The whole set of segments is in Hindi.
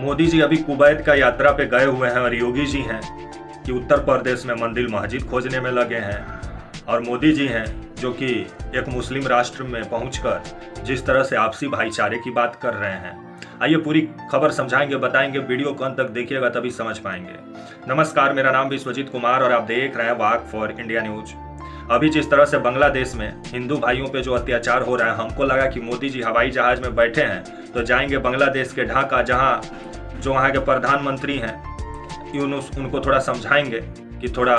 मोदी जी अभी कुवैत का यात्रा पे गए हुए हैं और योगी जी हैं कि उत्तर प्रदेश में मंदिर मस्जिद खोजने में लगे हैं। और मोदी जी हैं जो कि एक मुस्लिम राष्ट्र में पहुंचकर जिस तरह से आपसी भाईचारे की बात कर रहे हैं। आइए पूरी खबर समझाएंगे, बताएंगे, वीडियो को अंत तक देखिएगा तभी समझ पाएंगे। नमस्कार, मेरा नाम विश्वजीत कुमार और आप देख रहे हैं वाक फॉर इंडिया न्यूज। अभी जिस तरह से बांग्लादेश में हिंदू भाइयों पे जो अत्याचार हो रहा है, हमको लगा कि मोदी जी हवाई जहाज में बैठे हैं तो जाएंगे बांग्लादेश के ढाका, जहां जो वहाँ के प्रधानमंत्री हैं यूनुस, उनको थोड़ा समझाएंगे कि थोड़ा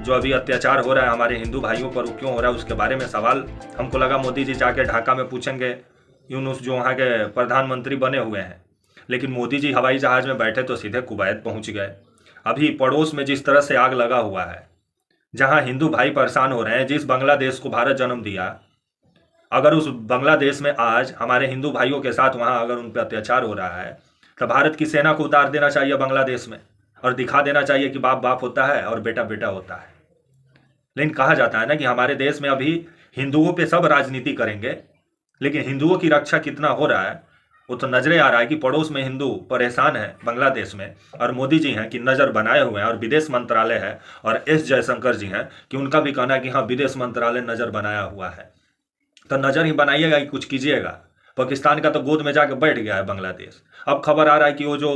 जो अभी अत्याचार हो रहा है हमारे हिंदू भाइयों पर वो क्यों हो रहा है, उसके बारे में सवाल हमको लगा मोदी जी जाके ढाका में पूछेंगे यूनुस जो वहाँ के प्रधानमंत्री बने हुए हैं। लेकिन मोदी जी हवाई जहाज में बैठे तो सीधे कुवैत पहुँच गए। अभी पड़ोस में जिस तरह से आग लगा हुआ है, जहाँ हिंदू भाई परेशान हो रहे हैं, जिस बांग्लादेश को भारत जन्म दिया, अगर उस बांग्लादेश में आज हमारे हिंदू भाइयों के साथ वहाँ अगर उन पर अत्याचार हो रहा है तो भारत की सेना को उतार देना चाहिए बांग्लादेश में और दिखा देना चाहिए कि बाप बाप होता है और बेटा बेटा होता है। लेकिन कहा जाता है ना कि हमारे देश में अभी हिंदुओं पे सब राजनीति करेंगे, लेकिन हिंदुओं की रक्षा कितना हो रहा है वो तो नजरे आ रहा है कि पड़ोस में हिंदू परेशान है बांग्लादेश में, और मोदी जी हैं कि नज़र बनाए हुए हैं, और विदेश मंत्रालय है और एस जयशंकर जी हैं कि उनका भी कहना है कि हाँ विदेश मंत्रालय नज़र बनाया हुआ है। तो नज़र ही बनाइएगा कि कुछ कीजिएगा। पाकिस्तान का तो गोद में जाके बैठ गया है बांग्लादेश। अब खबर आ रहा है कि वो जो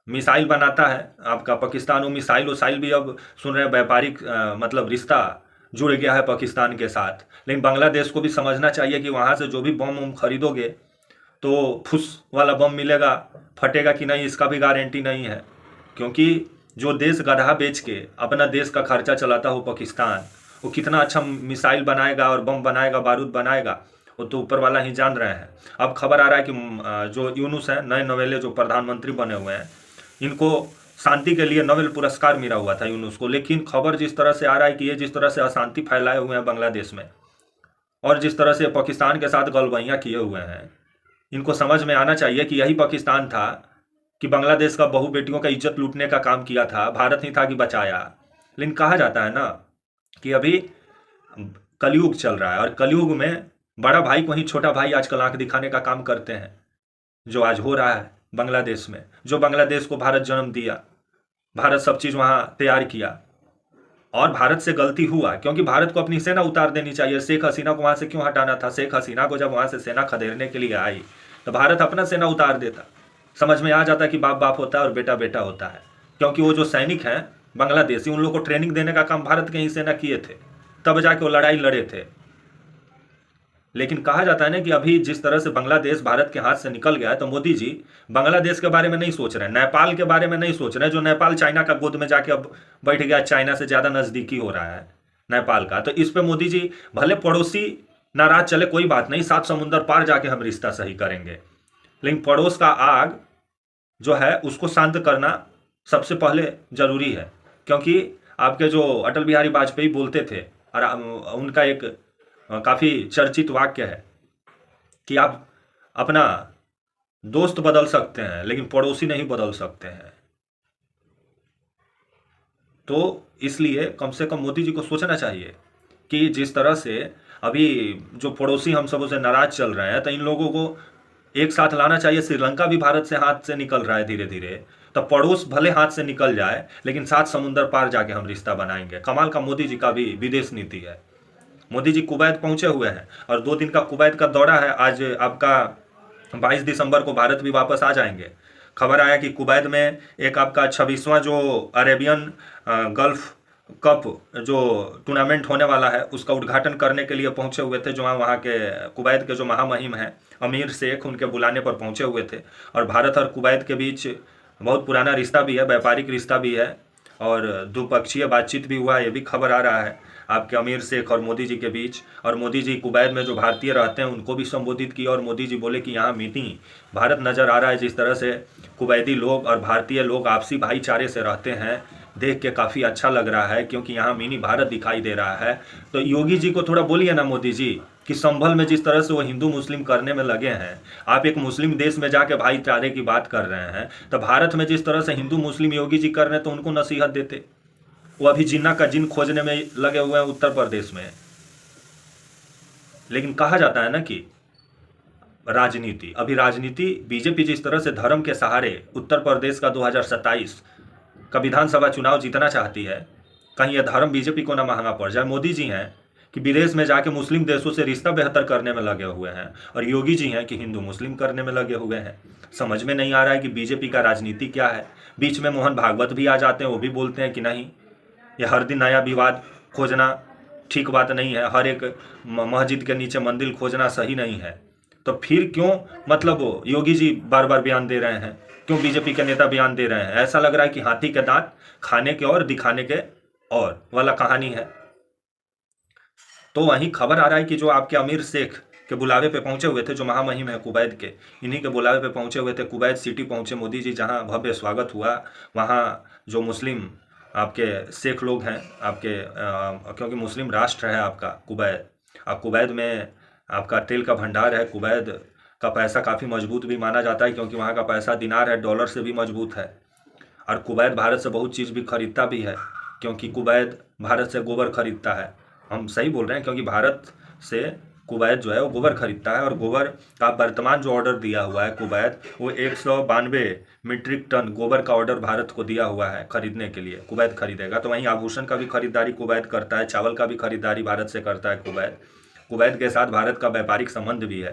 मिसाइल बनाता है आपका पाकिस्तान, वो मिसाइल वसाइल भी अब सुन रहे हैं व्यापारिक मतलब रिश्ता जुड़ गया है पाकिस्तान के साथ। लेकिन बांग्लादेश को भी समझना चाहिए कि वहाँ से जो भी बम वम खरीदोगे तो फुस वाला बम मिलेगा, फटेगा कि नहीं इसका भी गारंटी नहीं है। क्योंकि जो देश गधा बेच के अपना देश का खर्चा चलाता हो पाकिस्तान, वो कितना अच्छा मिसाइल बनाएगा और बम बनाएगा, बारूद बनाएगा, वो तो ऊपर वाला ही जान रहे हैं। अब खबर आ रहा है कि जो यूनुस हैं, नए नवेले जो प्रधानमंत्री बने हुए हैं, इनको शांति के लिए नोबेल पुरस्कार मिला हुआ था यूनुस को। लेकिन खबर जिस तरह से आ रहा है कि ये जिस तरह से अशांति फैलाए हुए हैं बांग्लादेश में और जिस तरह से पाकिस्तान के साथ गलबैयाँ किए हुए हैं, इनको समझ में आना चाहिए कि यही पाकिस्तान था कि बांग्लादेश का बहू बेटियों का इज्जत लूटने का काम किया था, भारत ही था कि बचाया। लेकिन कहा जाता है ना कि अभी कलयुग चल रहा है और कलयुग में बड़ा भाई को ही छोटा भाई आजकल आंख दिखाने का काम करते हैं। जो आज हो रहा है बांग्लादेश में, जो बांग्लादेश को भारत जन्म दिया, भारत सब चीज़ वहाँ तैयार किया और भारत से गलती हुआ क्योंकि भारत को अपनी सेना उतार देनी चाहिए। शेख हसीना को वहाँ से क्यों हटाना था? शेख हसीना को जब वहाँ से सेना खदेड़ने के लिए आई तो भारत अपना सेना उतार देता। समझ में आ जाता कि बाप बाप होता है और बेटा बेटा होता है। क्योंकि वो जो सैनिक हैं बांग्लादेशी, उन लोगों को ट्रेनिंग देने का काम भारत के ही सेना किए थे, तब जाके वो लड़ाई लड़े थे। लेकिन कहा जाता है ना कि अभी जिस तरह से बांग्लादेश भारत के हाथ से निकल गया है तो मोदी जी बांग्लादेश के बारे में नहीं सोच रहे हैं, नेपाल के बारे में नहीं सोच रहे हैं, जो नेपाल चाइना का गोद में जाके अब बैठ गया, चाइना से ज़्यादा नज़दीकी हो रहा है नेपाल का। तो इस पे मोदी जी भले पड़ोसी नाराज चले, कोई बात नहीं, 7 समुंदर पार जाके हम रिश्ता सही करेंगे, लेकिन पड़ोस का आग जो है उसको शांत करना सबसे पहले जरूरी है। क्योंकि आपके जो अटल बिहारी वाजपेयी बोलते थे, और उनका एक काफ़ी चर्चित वाक्य है कि आप अपना दोस्त बदल सकते हैं लेकिन पड़ोसी नहीं बदल सकते हैं। तो इसलिए कम से कम मोदी जी को सोचना चाहिए कि जिस तरह से अभी जो पड़ोसी हम सबों से नाराज चल रहे हैं, तो इन लोगों को एक साथ लाना चाहिए। श्रीलंका भी भारत से हाथ से निकल रहा है धीरे धीरे, तो पड़ोस भले हाथ से निकल जाए लेकिन 7 समुंदर पार जाके हम रिश्ता बनाएंगे। कमाल का मोदी जी का भी विदेश नीति है। मोदी जी कुवैत पहुंचे हुए हैं और 2 दिन का कुवैत का दौरा है। आज आपका 22 दिसंबर को भारत भी वापस आ जाएंगे। खबर आया कि कुवैत में एक आपका 26वां जो अरेबियन गल्फ कप जो टूर्नामेंट होने वाला है उसका उद्घाटन करने के लिए पहुंचे हुए थे। जो वहाँ के कुवैत के जो महामहिम हैं अमीर शेख, उनके बुलाने पर पहुंचे हुए थे। और भारत और कुवैत के बीच बहुत पुराना रिश्ता भी है, व्यापारिक रिश्ता भी है और द्विपक्षीय बातचीत भी हुआ, ये भी खबर आ रहा है आपके अमीर शेख और मोदी जी के बीच। और मोदी जी कुवैत में जो भारतीय रहते हैं उनको भी संबोधित किया और मोदी जी बोले कि यहाँ मीटिंग भारत नज़र आ रहा है। जिस तरह से कुवैती लोग और भारतीय लोग आपसी भाईचारे से रहते हैं, देख के काफ़ी अच्छा लग रहा है, क्योंकि यहाँ मिनी भारत दिखाई दे रहा है। तो योगी जी को थोड़ा बोलिए ना मोदी जी कि संभल में जिस तरह से वो हिंदू मुस्लिम करने में लगे हैं, आप एक मुस्लिम देश में जाके भाईचारे की बात कर रहे हैं, तो भारत में जिस तरह से हिंदू मुस्लिम योगी जी कर रहे हैं तो उनको नसीहत देते। वो अभी जिन्ना का जिन खोजने में लगे हुए हैं उत्तर प्रदेश में। लेकिन कहा जाता है ना कि राजनीति, अभी राजनीति बीजेपी जिस तरह से धर्म के सहारे उत्तर प्रदेश का 2027 का विधानसभा चुनाव जीतना चाहती है, कहीं यह धर्म बीजेपी को ना महंगा पड़ जाए। मोदी जी हैं कि विदेश में जाके मुस्लिम देशों से रिश्ता बेहतर करने में लगे हुए हैं, और योगी जी हैं कि हिंदू मुस्लिम करने में लगे हुए हैं। समझ में नहीं आ रहा है कि बीजेपी का राजनीति क्या है। बीच में मोहन भागवत भी आ जाते हैं, वो भी बोलते हैं कि नहीं, ये हर दिन नया विवाद खोजना ठीक बात नहीं है, हर एक मस्जिद के नीचे मंदिर खोजना सही नहीं है। तो फिर क्यों मतलब योगी जी बार बार बयान दे रहे हैं, क्यों बीजेपी के नेता बयान दे रहे हैं? ऐसा लग रहा है कि हाथी के दांत खाने के और दिखाने के और वाला कहानी है। तो वहीं खबर आ रहा है कि जो आपके अमीर शेख के बुलावे पे पहुंचे हुए थे, जो महामहिम है कुवैत के, इन्हीं के बुलावे पे पहुंचे हुए थे, कुवैत सिटी पहुंचे मोदी जी, जहां भव्य स्वागत हुआ। वहां जो मुस्लिम आपके शेख लोग हैं आपके, क्योंकि मुस्लिम राष्ट्र है आपका कुवैत, आप कुवैत में आपका तेल का भंडार है, कुवैत का पैसा काफ़ी मजबूत भी माना जाता है, क्योंकि वहाँ का पैसा दिनार है, डॉलर से भी मजबूत है। और कुवैत भारत से बहुत चीज़ भी खरीदता भी है, क्योंकि कुवैत भारत से गोबर खरीदता है। हम सही बोल रहे हैं, क्योंकि भारत से कुवैत जो है वो गोबर खरीदता है, और गोबर का वर्तमान जो ऑर्डर दिया हुआ है कुवैत, वो 192 मीट्रिक टन गोबर का ऑर्डर भारत को दिया हुआ है खरीदने के लिए, कुवैत खरीदेगा। तो वहीं आभूषण का भी खरीदारी कुवैत करता है, चावल का भी खरीदारी भारत से करता है कुवैत। कुवैत के साथ भारत का व्यापारिक संबंध भी है।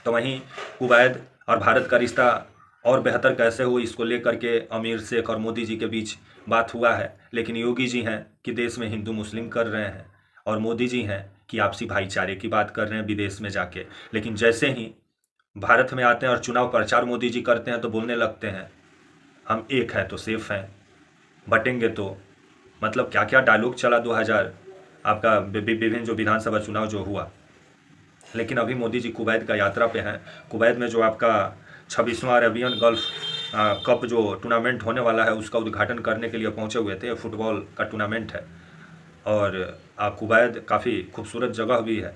तो वहीं कुवैत और भारत का रिश्ता और बेहतर कैसे हो, इसको लेकर के अमीर शेख और मोदी जी के बीच बात हुआ है। लेकिन योगी जी हैं कि देश में हिंदू मुस्लिम कर रहे हैं, और मोदी जी हैं कि आपसी भाईचारे की बात कर रहे हैं विदेश में जाके। लेकिन जैसे ही भारत में आते हैं और चुनाव प्रचार मोदी जी करते हैं, तो बोलने लगते हैं हम एक हैं तो सेफ हैं, बटेंगे तो, मतलब क्या क्या डायलॉग चला 2000 आपका विभिन्न जो विधानसभा चुनाव जो हुआ। लेकिन अभी मोदी जी कुवैत का यात्रा पे हैं। कुवैत में जो आपका 26वां अरेबियन गल्फ कप जो टूर्नामेंट होने वाला है, उसका उद्घाटन करने के लिए पहुंचे हुए थे। फुटबॉल का टूर्नामेंट है, और कुवैत काफ़ी खूबसूरत जगह भी है,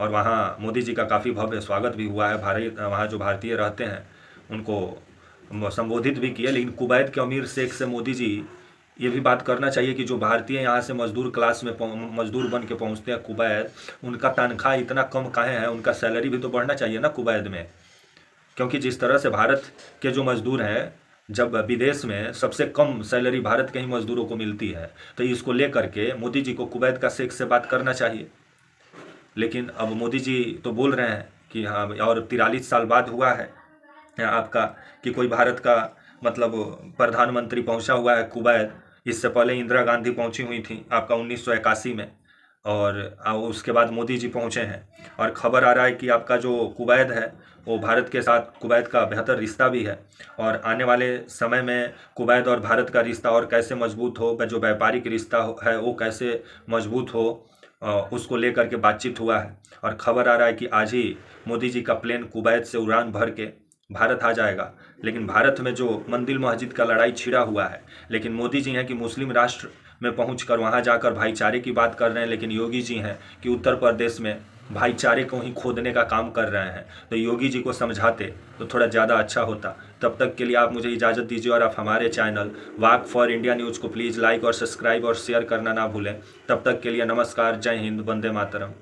और वहाँ मोदी जी का काफ़ी भव्य स्वागत भी हुआ है। वहाँ जो भारतीय रहते हैं उनको संबोधित भी किए। लेकिन कुवैत के अमीर शेख से मोदी जी ये भी बात करना चाहिए कि जो भारतीय यहाँ से मजदूर क्लास में मजदूर बन के पहुँचते हैं कुवैत, उनका तनख्वाह इतना कम काहे है? उनका सैलरी भी तो बढ़ना चाहिए ना कुवैत में। क्योंकि जिस तरह से भारत के जो मजदूर हैं, जब विदेश में सबसे कम सैलरी भारत के ही मजदूरों को मिलती है, तो इसको लेकर के मोदी जी को कुवैत का शेख से बात करना चाहिए। लेकिन अब मोदी जी तो बोल रहे हैं कि हाँ, और 43 साल बाद हुआ है आपका कि कोई भारत का मतलब प्रधानमंत्री पहुंचा हुआ है कुवैत। इससे पहले इंदिरा गांधी पहुंची हुई थी आपका 1981 में, और उसके बाद मोदी जी पहुंचे हैं। और खबर आ रहा है कि आपका जो कुवैत है वो भारत के साथ कुवैत का बेहतर रिश्ता भी है, और आने वाले समय में कुवैत और भारत का रिश्ता और कैसे मजबूत हो, जो व्यापारिक रिश्ता है वो कैसे मजबूत हो, उसको लेकर के बातचीत हुआ है। और खबर आ रहा है कि आज ही मोदी जी का प्लेन कुवैत से उड़ान भर के भारत आ जाएगा। लेकिन भारत में जो मंदिर मस्जिद का लड़ाई छिड़ा हुआ है, लेकिन मोदी जी हैं कि मुस्लिम राष्ट्र में पहुंचकर वहां जाकर भाईचारे की बात कर रहे हैं। लेकिन योगी जी हैं कि उत्तर प्रदेश में भाईचारे को ही खोदने का काम कर रहे हैं। तो योगी जी को समझाते तो थोड़ा ज़्यादा अच्छा होता। तब तक के लिए आप मुझे इजाज़त दीजिए, और आप हमारे channel walk for India news को प्लीज़ लाइक और सब्सक्राइब और शेयर करना ना भूलें। तब तक के लिए नमस्कार, जय हिंद, वंदे मातरम।